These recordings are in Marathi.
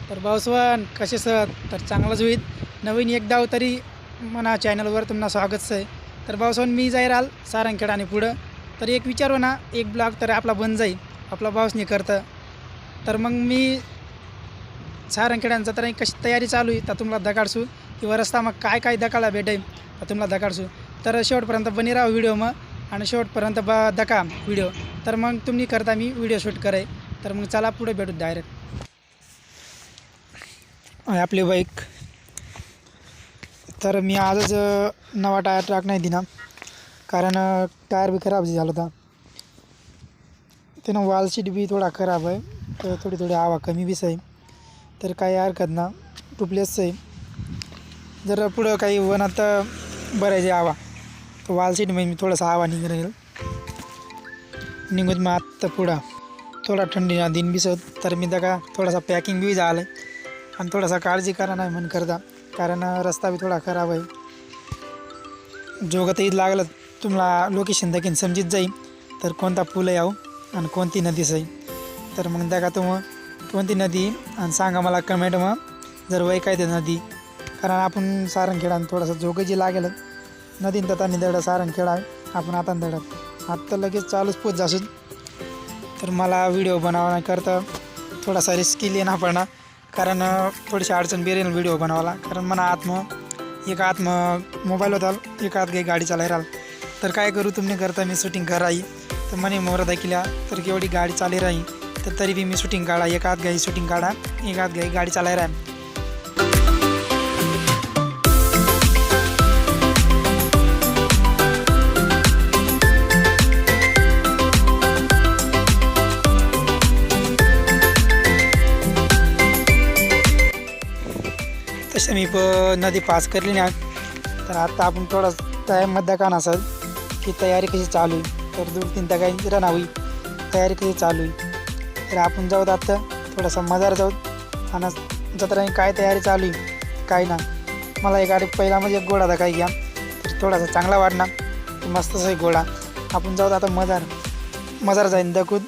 तर भाऊसवान कसे सर तर चांगलाच होईल. नवीन एक डाव तरी म्हणा चॅनलवर तुम्हाला स्वागत आहे. तर भाऊसवान मी जाई राहिल सारंगखेड आणि पुढं तर एक विचारू ना एक ब्लॉग तर आपला बंद जाईल आपला भाऊसनी करतं. तर मग मी सारंगखेडांचा तर कशी तयारी चालू आहे तर तुम्हाला दगाडसू किंवा रस्ता मग काय काय दकाळा भेटेल तर तुम्हाला दगाडसू. तर शेवटपर्यंत बनी राहा व्हिडिओ मग आणि शेवटपर्यंत दका व्हिडिओ. तर मग तुम्ही करता मी व्हिडिओ शूट करे. तर मग चला पुढे भेटू डायरेक्ट. आपली बाईक तर मी आजच नवा टायर ट्रॅक नाही दिना कारण टायर बी खराब झाला होता. त्यानं वाल सीट बी थोडा खराब आहे तर थोडी हवा कमी बीस आहे. तर काही हरकत ना टुपलेस आहे. जर पुढं काही वनात भरायचे हवा तर वाल सीटमध्ये मी थोडासा हवा राहील निघून मग आत्ता पुढं थोडा थंडी दिन बिसत. तर मी का थोडासा पॅकिंग बी झालं आहे आणि थोडासा काळजी करा नाही म्हणून करता कारण रस्ता बी थोडा खराब आहे. जोगतही लागलं तुम्हाला लोकेशन देखील समजित जाईल तर कोणता पूल यावं आणि कोणती नदी सही. तर मग का मग कोणती नदी आणि सांगा मला कमेंट मग जर वय काय ते नदी. कारण आपण सारंगखेडा थोडासा जोगजी लागेल नदीन तर दडा सारंगखेडा आहे आपण आता दडत आत्ता लगेच चालूच पोच जासून. तर मला व्हिडिओ बनवण्याकरता थोडासा रिस्की लेना पडणार कारण थोडीशी अडचण बी राहील व्हिडिओ बनवायला. कारण मला एक हात मोबाईल होता एक हात काही गाडी चालाय राहिल. तर काय करू तुम्ही करता मी शूटिंग कराई तर म्हणे मोर दाखिल्या तर केवढी गाडी चाली राही तर तरी बी मी शूटिंग काढा एक हात गाई शूटिंग काढा एक हात गाई गाडी चालाय राही. तसं मी नदी पास करली ना तर आता आपण थोडा टाईममध्ये का नसेल की तयारी कशी चालू आहे. तर 2-3 काही रन होई तयारी कशी चालू आहे. तर आपण जाऊ आता थोडासा मजार जाऊ आणि जत्रा काय तयारी चालू आहे काय ना. मला एक गाडी पहिला म्हणजे एक घोडा दाखवाय घ्या तर थोडासा चांगला वाटणार तर मस्तच आहे घोडा. आपण जाऊ आता मजार जाईन दाखवून.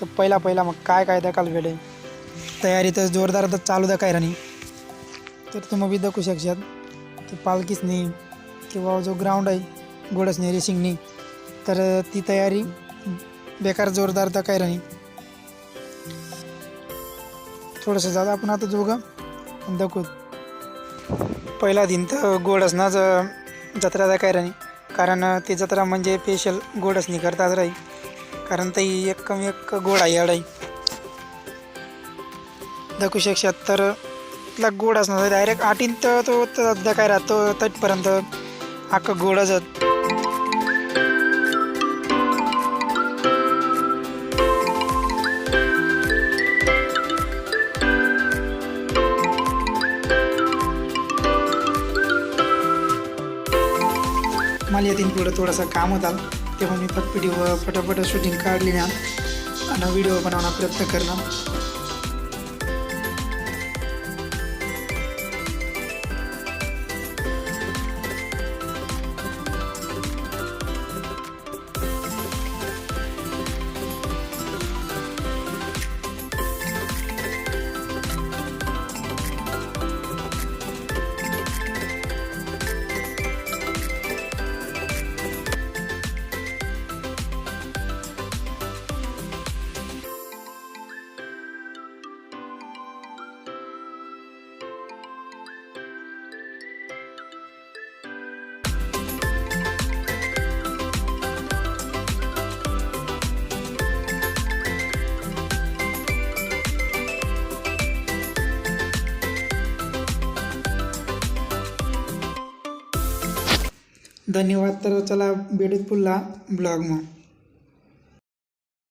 तर पहिला मग काय दाखवायला भेटेल तयारी तर जोरदार तर चालू दाखवाय राणी. तर तुम्ही बी दाखवू शकशात की पालखीसनी किंवा जो ग्राउंड आहे घोडसनी रेसिंगनी तर ती तयारी बेकार जोरदार दाखवाय राणी. थोडंसं जात आपण आता जोगं दाखवू. पहिला दिन तर घोडसनाच जत्रा दाखवाय राणी कारण ती जत्रा म्हणजे स्पेशल घोडसनी करतात राही कारण ती एक कमी एक घोडा याड आहे दाखवू शकशात. तर तिला गोड असणार डायरेक्ट आटीन तर तो काय राहतो तटपर्यंत अख्खं गोडच. मला येतील पुढं थोडासा काम होता तेव्हा मी पटापट शूटिंग काढली ना आणि व्हिडिओ बनवण्याचा प्रयत्न करणार. धन्यवाद. तर चला भेटूत पुन्हा ब्लॉग मग.